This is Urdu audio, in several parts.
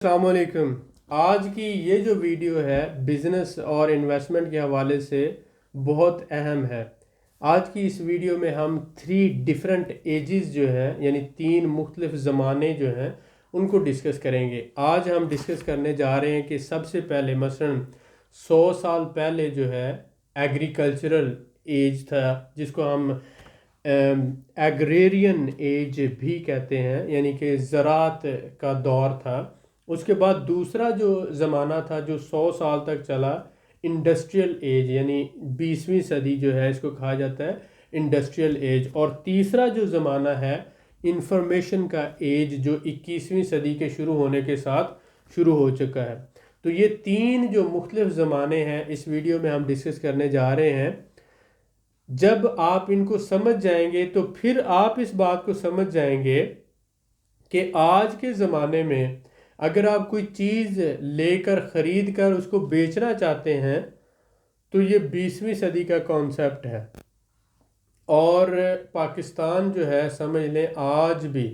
السلام علیکم۔ آج کی یہ جو ویڈیو ہے بزنس اور انویسٹمنٹ کے حوالے سے بہت اہم ہے۔ آج کی اس ویڈیو میں ہم 3 ڈیفرنٹ ایجز جو ہیں یعنی 3 مختلف زمانے جو ہیں ان کو ڈسکس کریں گے۔ آج ہم ڈسکس کرنے جا رہے ہیں کہ سب سے پہلے مثلا 100 سال پہلے جو ہے ایگریکلچرل ایج تھا، جس کو ہم ایگریرین ایج بھی کہتے ہیں، یعنی کہ زراعت کا دور تھا۔ اس کے بعد دوسرا جو زمانہ تھا جو 100 سال تک چلا، انڈسٹریل ایج، یعنی 20ویں صدی جو ہے اس کو کہا جاتا ہے انڈسٹریل ایج۔ اور تیسرا جو زمانہ ہے انفارمیشن کا ایج، جو 21ویں صدی کے شروع ہونے کے ساتھ شروع ہو چکا ہے۔ تو یہ 3 جو مختلف زمانے ہیں اس ویڈیو میں ہم ڈسکس کرنے جا رہے ہیں۔ جب آپ ان کو سمجھ جائیں گے تو پھر آپ اس بات کو سمجھ جائیں گے کہ آج کے زمانے میں اگر آپ کوئی چیز لے کر خرید کر اس کو بیچنا چاہتے ہیں تو یہ 20ویں صدی کا کانسیپٹ ہے۔ اور پاکستان جو ہے سمجھ لیں آج بھی،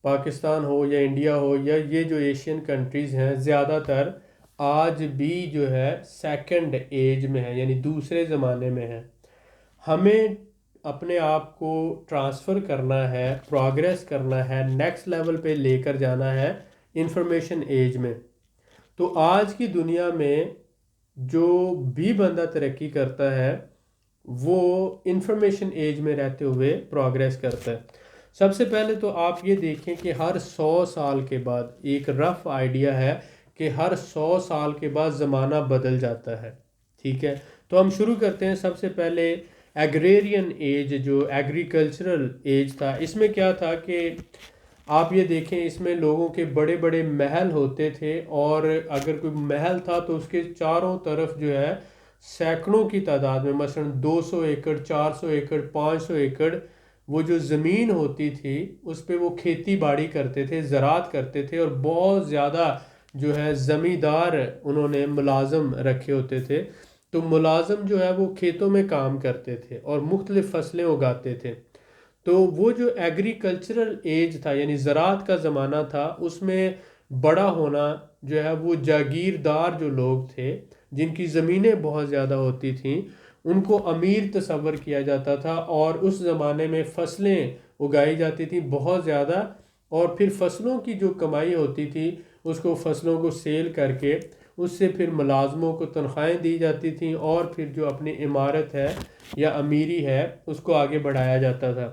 پاکستان ہو یا انڈیا ہو یا یہ جو ایشین کنٹریز ہیں، زیادہ تر آج بھی جو ہے سیکنڈ ایج میں ہے، یعنی دوسرے زمانے میں ہے۔ ہمیں اپنے آپ کو ٹرانسفر کرنا ہے، پروگریس کرنا ہے، نیکسٹ لیول پہ لے کر جانا ہے انفارمیشن ایج میں۔ تو آج کی دنیا میں جو بھی بندہ ترقی کرتا ہے وہ انفارمیشن ایج میں رہتے ہوئے پروگریس کرتا ہے۔ سب سے پہلے تو آپ یہ دیکھیں کہ ہر 100 سال کے بعد، ایک رف آئیڈیا ہے کہ ہر 100 سال کے بعد زمانہ بدل جاتا ہے، ٹھیک ہے؟ تو ہم شروع کرتے ہیں سب سے پہلے ایگریرین ایج، جو ایگریکلچرل ایج تھا۔ اس میں کیا تھا کہ آپ یہ دیکھیں، اس میں لوگوں کے بڑے بڑے محل ہوتے تھے، اور اگر کوئی محل تھا تو اس کے چاروں طرف جو ہے سینکڑوں کی تعداد میں، مثلا 200 ایکڑ، 400 ایکڑ، 500 ایکڑ وہ جو زمین ہوتی تھی اس پہ وہ کھیتی باڑی کرتے تھے، زراعت کرتے تھے، اور بہت زیادہ جو ہے زمیندار انہوں نے ملازم رکھے ہوتے تھے۔ تو ملازم جو ہے وہ کھیتوں میں کام کرتے تھے اور مختلف فصلیں اگاتے تھے۔ تو وہ جو ایگریکلچرل ایج تھا یعنی زراعت کا زمانہ تھا، اس میں بڑا ہونا جو ہے وہ جاگیردار جو لوگ تھے جن کی زمینیں بہت زیادہ ہوتی تھیں ان کو امیر تصور کیا جاتا تھا، اور اس زمانے میں فصلیں اگائی جاتی تھیں بہت زیادہ، اور پھر فصلوں کی جو کمائی ہوتی تھی اس کو فصلوں کو سیل کر کے اس سے پھر ملازموں کو تنخواہیں دی جاتی تھیں، اور پھر جو اپنی عمارت ہے یا امیری ہے اس کو آگے بڑھایا جاتا تھا۔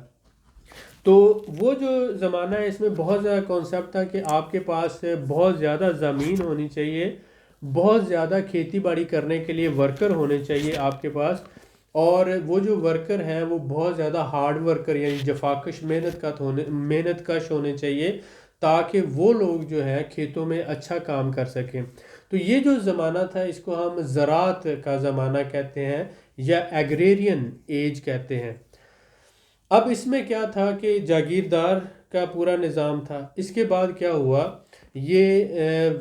تو وہ جو زمانہ ہے اس میں بہت زیادہ کانسیپٹ تھا کہ آپ کے پاس بہت زیادہ زمین ہونی چاہیے، بہت زیادہ کھیتی باڑی کرنے کے لیے ورکر ہونے چاہیے آپ کے پاس، اور وہ جو ورکر ہیں وہ بہت زیادہ ہارڈ ورکر یعنی جفاکش محنت کش ہونے چاہیے، تاکہ وہ لوگ جو ہے کھیتوں میں اچھا کام کر سکیں۔ تو یہ جو زمانہ تھا اس کو ہم زراعت کا زمانہ کہتے ہیں یا ایگریرین ایج کہتے ہیں۔ اب اس میں کیا تھا کہ جاگیردار کا پورا نظام تھا۔ اس کے بعد کیا ہوا، یہ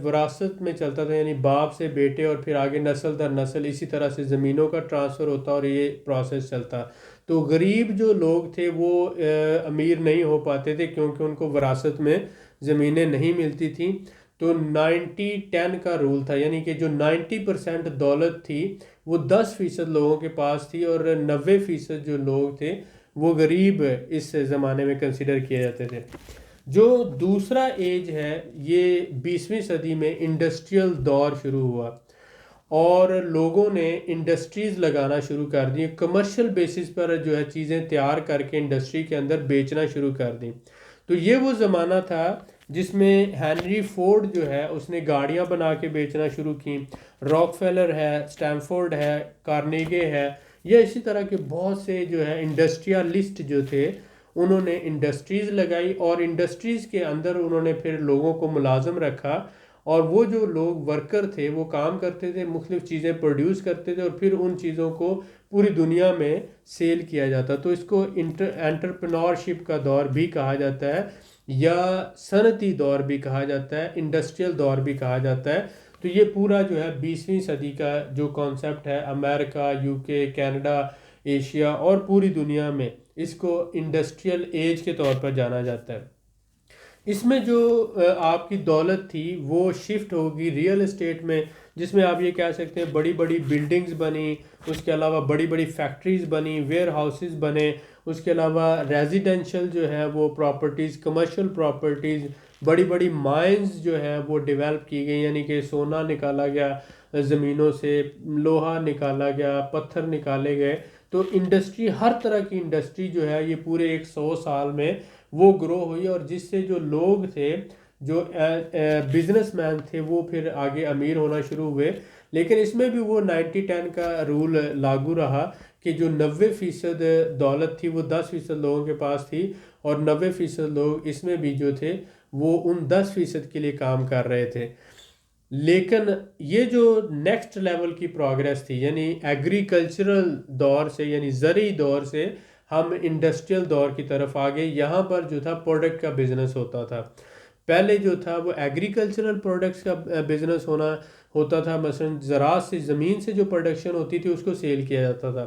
وراثت میں چلتا تھا، یعنی باپ سے بیٹے اور پھر آگے نسل در نسل اسی طرح سے زمینوں کا ٹرانسفر ہوتا اور یہ پروسیس چلتا۔ تو غریب جو لوگ تھے وہ امیر نہیں ہو پاتے تھے کیونکہ ان کو وراثت میں زمینیں نہیں ملتی تھیں۔ تو 90-10 کا رول تھا، یعنی کہ جو 90% دولت تھی وہ 10% لوگوں کے پاس تھی، اور 90% جو لوگ تھے وہ غریب اس زمانے میں کنسیڈر کیے جاتے تھے۔ جو دوسرا ایج ہے یہ 20ویں صدی میں انڈسٹریل دور شروع ہوا، اور لوگوں نے انڈسٹریز لگانا شروع کر دی، کمرشل بیسس پر جو ہے چیزیں تیار کر کے انڈسٹری کے اندر بیچنا شروع کر دیں۔ تو یہ وہ زمانہ تھا جس میں ہینری فورڈ جو ہے اس نے گاڑیاں بنا کے بیچنا شروع کی، راک فیلر ہے، اسٹینفورڈ ہے، کارنیگے ہے، یا اسی طرح کے بہت سے جو ہے انڈسٹریالسٹ جو تھے انہوں نے انڈسٹریز لگائی، اور انڈسٹریز کے اندر انہوں نے پھر لوگوں کو ملازم رکھا، اور وہ جو لوگ ورکر تھے وہ کام کرتے تھے، مختلف چیزیں پروڈیوس کرتے تھے، اور پھر ان چیزوں کو پوری دنیا میں سیل کیا جاتا۔ تو اس کو انٹرپرینورشپ کا دور بھی کہا جاتا ہے، یا صنعتی دور بھی کہا جاتا ہے، انڈسٹریل دور بھی کہا جاتا ہے۔ تو یہ پورا جو ہے 20ویں صدی کا جو کانسیپٹ ہے، امریکہ، UK، کینیڈا، ایشیا اور پوری دنیا میں اس کو انڈسٹریل ایج کے طور پر جانا جاتا ہے۔ اس میں جو آپ کی دولت تھی وہ شفٹ ہوگی ریئل اسٹیٹ میں، جس میں آپ یہ کہہ سکتے ہیں بڑی بڑی بلڈنگز بنی، اس کے علاوہ بڑی بڑی فیکٹریز بنی، ویئر ہاؤسز بنے، اس کے علاوہ ریزیڈینشل جو ہے وہ پراپرٹیز، کمرشل پراپرٹیز، بڑی بڑی مائنز جو ہے وہ ڈیولپ کی گئی، یعنی کہ سونا نکالا گیا زمینوں سے، لوہا نکالا گیا، پتھر نکالے گئے۔ تو انڈسٹری، ہر طرح کی انڈسٹری جو ہے یہ پورے 100 سال میں وہ گرو ہوئی، اور جس سے جو لوگ تھے، جو بزنس مین تھے، وہ پھر آگے امیر ہونا شروع ہوئے۔ لیکن اس میں بھی وہ 90-10 کا رول لاگو رہا کہ جو 90% دولت تھی وہ 10% لوگوں کے پاس تھی، اور 90% لوگ اس میں بھی جو تھے وہ ان 10% کے لیے کام کر رہے تھے۔ لیکن یہ جو نیکسٹ لیول کی پروگریس تھی، یعنی ایگریکلچرل دور سے، یعنی زرعی دور سے ہم انڈسٹریل دور کی طرف آ گئے۔ یہاں پر جو تھا پروڈکٹ کا بزنس ہوتا تھا، پہلے جو تھا وہ ایگریکلچرل پروڈکٹس کا بزنس ہوتا تھا، مثلا زراعت سے، زمین سے جو پروڈکشن ہوتی تھی اس کو سیل کیا جاتا تھا۔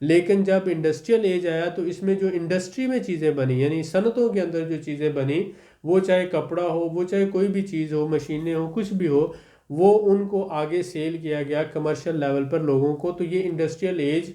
لیکن جب انڈسٹریل ایج آیا تو اس میں جو انڈسٹری میں چیزیں بنی، یعنی صنعتوں کے اندر جو چیزیں بنی، وہ چاہے کپڑا ہو، وہ چاہے کوئی بھی چیز ہو، مشینیں ہو، کچھ بھی ہو، وہ ان کو آگے سیل کیا گیا کمرشل لیول پر لوگوں کو۔ تو یہ انڈسٹریل ایج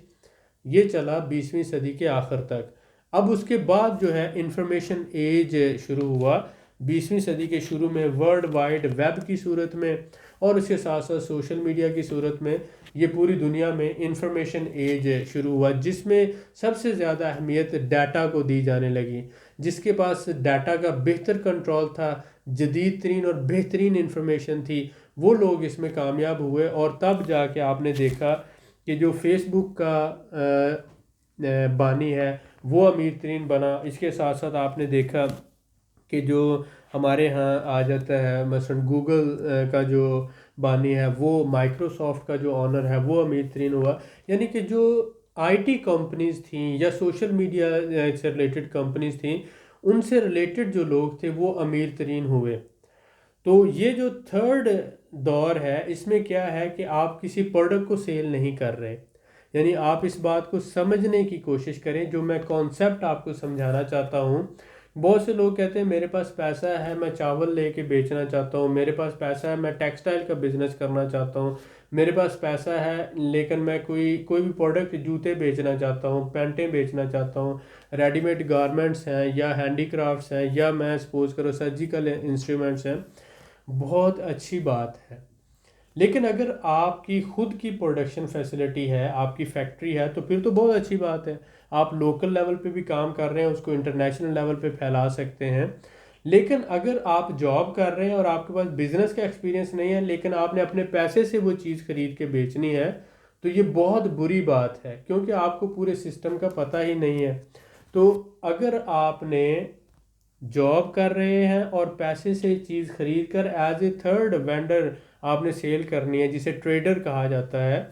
یہ چلا 20ویں صدی کے آخر تک۔ اب اس کے بعد جو ہے انفارمیشن ایج شروع ہوا 20ویں صدی کے شروع میں، ورلڈ وائڈ ویب کی صورت میں، اور اس کے ساتھ ساتھ سوشل میڈیا کی صورت میں یہ پوری دنیا میں انفارمیشن ایج شروع ہوا، جس میں سب سے زیادہ اہمیت ڈیٹا کو دی جانے لگی۔ جس کے پاس ڈیٹا کا بہتر کنٹرول تھا، جدید ترین اور بہترین انفارمیشن تھی، وہ لوگ اس میں کامیاب ہوئے، اور تب جا کے آپ نے دیکھا کہ جو فیس بک کا بانی ہے وہ امیر ترین بنا۔ اس کے ساتھ ساتھ آپ نے دیکھا کہ جو ہمارے ہاں آ جاتا ہے مثلا گوگل کا جو بانی ہے، وہ مائکروسافٹ کا جو آنر ہے وہ امیر ترین ہوا۔ یعنی کہ جو آئی ٹی کمپنیز تھیں یا سوشل میڈیا سے ریلیٹڈ کمپنیز تھیں، ان سے ریلیٹڈ جو لوگ تھے وہ امیر ترین ہوئے۔ تو یہ جو تھرڈ دور ہے، اس میں کیا ہے کہ آپ کسی پروڈکٹ کو سیل نہیں کر رہے، یعنی آپ اس بات کو سمجھنے کی کوشش کریں۔ جو میں کانسیپٹ آپ کو سمجھانا چاہتا ہوں، بہت سے لوگ کہتے ہیں میرے پاس پیسہ ہے، میں چاول لے کے بیچنا چاہتا ہوں، میرے پاس پیسہ ہے، میں ٹیکسٹائل کا بزنس کرنا چاہتا ہوں، میرے پاس پیسہ ہے لیکن میں کوئی بھی پروڈکٹ، جوتے بیچنا چاہتا ہوں، پینٹیں بیچنا چاہتا ہوں، ریڈی میڈ گارمنٹس ہیں یا ہینڈی کرافٹس ہیں، یا میں سپوز کرو سرجیکل انسٹرومنٹس ہیں۔ بہت اچھی بات ہے، لیکن اگر آپ کی خود کی پروڈکشن فیسلٹی ہے، آپ کی فیکٹری ہے، تو پھر تو بہت اچھی بات ہے، آپ لوکل لیول پہ بھی کام کر رہے ہیں، اس کو انٹرنیشنل لیول پہ پھیلا سکتے ہیں۔ لیکن اگر آپ جاب کر رہے ہیں اور آپ کے پاس بزنس کا ایکسپیرینس نہیں ہے، لیکن آپ نے اپنے پیسے سے وہ چیز خرید کے بیچنی ہے، تو یہ بہت بری بات ہے، کیونکہ آپ کو پورے سسٹم کا پتہ ہی نہیں ہے۔ تو اگر آپ نے جاب کر رہے ہیں اور پیسے سے چیز خرید کر ایز اے تھرڈ وینڈر آپ نے سیل کرنی ہے، جسے ٹریڈر کہا جاتا ہے،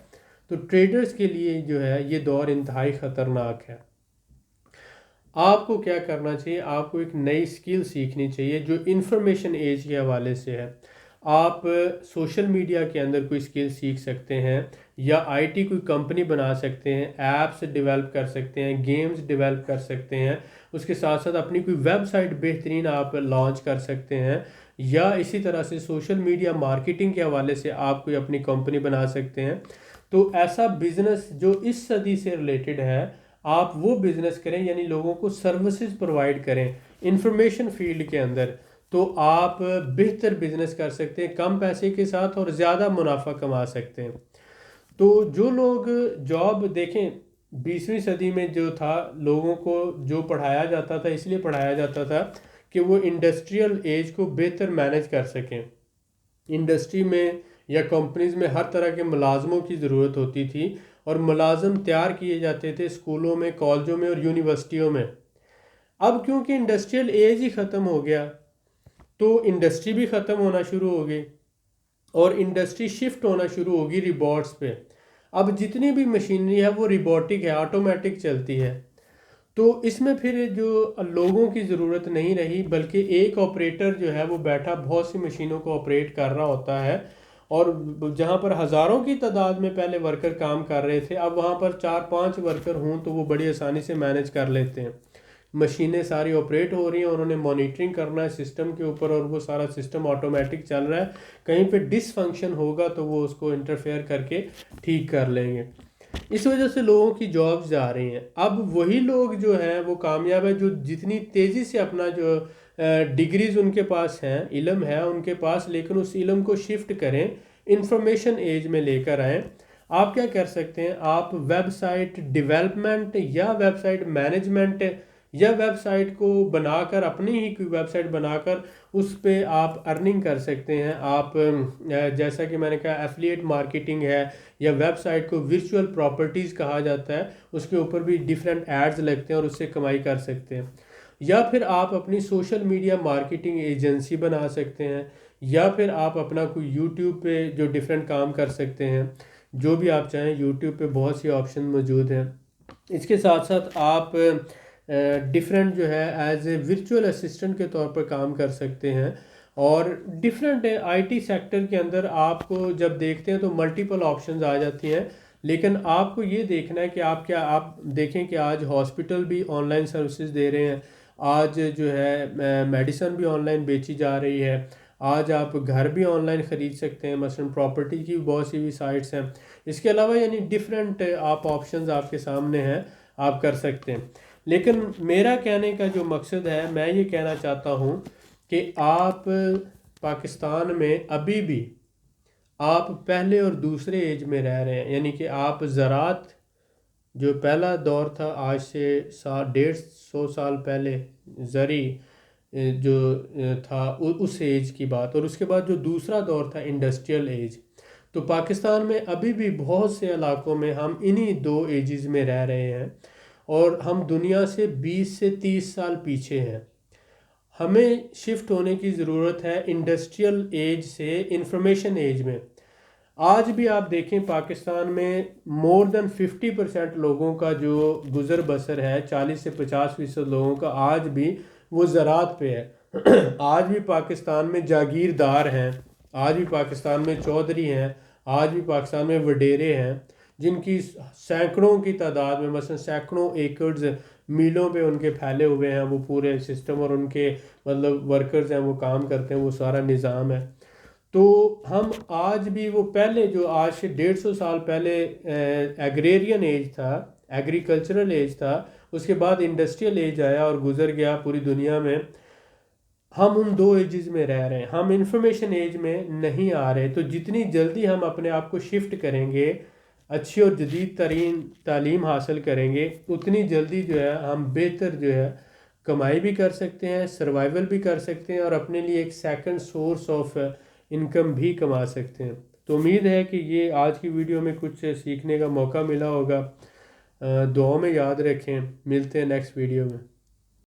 تو ٹریڈرز کے لیے جو ہے یہ دور انتہائی خطرناک ہے۔ آپ کو کیا کرنا چاہیے؟ آپ کو ایک نئی سکل سیکھنی چاہیے جو انفارمیشن ایج کے حوالے سے ہے۔ آپ سوشل میڈیا کے اندر کوئی سکل سیکھ سکتے ہیں، یا آئی ٹی کوئی کمپنی بنا سکتے ہیں، ایپس ڈیولپ کر سکتے ہیں، گیمز ڈیولپ کر سکتے ہیں، اس کے ساتھ ساتھ اپنی کوئی ویب سائٹ بہترین آپ لانچ کر سکتے ہیں، یا اسی طرح سے سوشل میڈیا مارکیٹنگ کے حوالے سے آپ کوئی اپنی کمپنی بنا سکتے ہیں۔ تو ایسا بزنس جو اس صدی سے ریلیٹڈ ہے، آپ وہ بزنس کریں، یعنی لوگوں کو سروسز پرووائڈ کریں انفارمیشن فیلڈ کے اندر، تو آپ بہتر بزنس کر سکتے ہیں کم پیسے کے ساتھ، اور زیادہ منافع کما سکتے ہیں۔ تو جو لوگ جاب دیکھیں، 20ویں صدی میں جو تھا، لوگوں کو جو پڑھایا جاتا تھا اس لیے پڑھایا جاتا تھا کہ وہ انڈسٹریل ایج کو بہتر مینج کر سکیں۔ انڈسٹری میں یا کمپنیز میں ہر طرح کے ملازموں کی ضرورت ہوتی تھی، اور ملازم تیار کیے جاتے تھے اسکولوں میں، کالجوں میں اور یونیورسٹیوں میں۔ اب کیونکہ انڈسٹریل ایج ہی ختم ہو گیا، تو انڈسٹری بھی ختم ہونا شروع ہو گئی، اور انڈسٹری شفٹ ہونا شروع ہوگی روبوٹس پہ۔ اب جتنی بھی مشینری ہے وہ روبوٹک ہے، آٹومیٹک چلتی ہے۔ تو اس میں پھر جو لوگوں کی ضرورت نہیں رہی، بلکہ ایک آپریٹر جو ہے وہ بیٹھا بہت سی مشینوں کو آپریٹ کر رہا ہوتا ہے، اور جہاں پر ہزاروں کی تعداد میں پہلے ورکر کام کر رہے تھے، اب وہاں پر 4-5 ورکر ہوں تو وہ بڑی آسانی سے مینج کر لیتے ہیں، مشینیں ساری آپریٹ ہو رہی ہیں، انہوں نے مانیٹرنگ کرنا ہے سسٹم کے اوپر، اور وہ سارا سسٹم آٹومیٹک چل رہا ہے، کہیں پہ ڈس فنکشن ہوگا تو وہ اس کو انٹرفیئر کر کے ٹھیک کر لیں گے۔ اس وجہ سے لوگوں کی جابز جا رہی ہیں۔ اب وہی لوگ جو ہیں وہ کامیاب ہے جو جتنی تیزی سے اپنا جو ڈگریز ان کے پاس ہیں، علم ہے ان کے پاس، لیکن اس علم کو شفٹ کریں، انفارمیشن ایج میں لے کر آئیں۔ آپ کیا کر سکتے ہیں؟ آپ ویب سائٹ ڈیولپمنٹ یا ویب سائٹ مینجمنٹ یا ویب سائٹ کو بنا کر، اپنی ہی کوئی ویب سائٹ بنا کر اس پہ آپ ارننگ کر سکتے ہیں۔ آپ جیسا کہ میں نے کہا ایفلیٹ مارکیٹنگ ہے، یا ویب سائٹ کو ورچوئل پراپرٹیز کہا جاتا ہے، اس کے اوپر بھی ڈیفرنٹ ایڈز لگتے ہیں اور اس سے کمائی کر سکتے ہیں۔ یا پھر آپ اپنی سوشل میڈیا مارکیٹنگ ایجنسی بنا سکتے ہیں، یا پھر آپ اپنا کوئی یوٹیوب پہ جو ڈیفرنٹ کام کر سکتے ہیں، جو بھی آپ چاہیں۔ یوٹیوب پہ بہت سی آپشن موجود ہیں۔ اس کے ساتھ ساتھ آپ ڈیفرنٹ جو ہے ایز اے ورچوئل اسسٹنٹ کے طور پر کام کر سکتے ہیں، اور ڈیفرنٹ آئی ٹی سیکٹر کے اندر آپ کو جب دیکھتے ہیں تو ملٹیپل آپشنز آ جاتی ہیں، لیکن آپ کو یہ دیکھنا ہے کہ آپ دیکھیں کہ آج ہاسپٹل بھی آن لائن سروسز دے رہے ہیں، آج جو ہے میڈیسن بھی آن لائن بیچی جا رہی ہے، آج آپ گھر بھی آن لائن خرید سکتے ہیں، مثلا پراپرٹی کی بہت سی بھی سائٹس ہیں۔ اس کے علاوہ یعنی ڈیفرنٹ آپ آپشنز آپ کے سامنے ہیں، آپ کر سکتے ہیں۔ لیکن میرا کہنے کا جو مقصد ہے، میں یہ کہنا چاہتا ہوں کہ آپ پاکستان میں ابھی بھی آپ پہلے اور دوسرے ایج میں رہ رہے ہیں، یعنی کہ آپ زراعت جو پہلا دور تھا آج سے 150 سال پہلے، زرعی جو تھا اس ایج کی بات، اور اس کے بعد جو دوسرا دور تھا انڈسٹریل ایج، تو پاکستان میں ابھی بھی بہت سے علاقوں میں ہم انہی دو ایجز میں رہ رہے ہیں، اور ہم دنیا سے 20 سے 30 سال پیچھے ہیں۔ ہمیں شفٹ ہونے کی ضرورت ہے انڈسٹریل ایج سے انفارمیشن ایج میں۔ آج بھی آپ دیکھیں پاکستان میں مور دین 50% لوگوں کا جو گزر بسر ہے، 40 سے 50% لوگوں کا آج بھی وہ زراعت پہ ہے۔ آج بھی پاکستان میں جاگیردار ہیں، آج بھی پاکستان میں چودھری ہیں، آج بھی پاکستان میں وڈیرے ہیں، جن کی سینکڑوں کی تعداد میں، مثلا سینکڑوں ایکڑز میلوں پہ ان کے پھیلے ہوئے ہیں وہ پورے سسٹم، اور ان کے مطلب ورکرز ہیں وہ کام کرتے ہیں، وہ سارا نظام ہے۔ تو ہم آج بھی وہ پہلے جو آج سے 150 سال پہلے ایگریرین ایج تھا، ایگریکلچرل ایج تھا، اس کے بعد انڈسٹریل ایج آیا اور گزر گیا پوری دنیا میں، ہم ان دو ایجز میں رہ رہے ہیں، ہم انفارمیشن ایج میں نہیں آ رہے۔ تو جتنی جلدی ہم اپنے آپ کو شفٹ کریں گے، اچھی اور جدید ترین تعلیم حاصل کریں گے، اتنی جلدی جو ہے ہم بہتر جو ہے کمائی بھی کر سکتے ہیں، سروائیول بھی کر سکتے ہیں، اور اپنے لیے ایک سیکنڈ سورس آف انکم بھی کما سکتے ہیں۔ تو امید ہے کہ یہ آج کی ویڈیو میں کچھ سیکھنے کا موقع ملا ہوگا۔ دعاؤں میں یاد رکھیں، ملتے ہیں نیکسٹ ویڈیو میں۔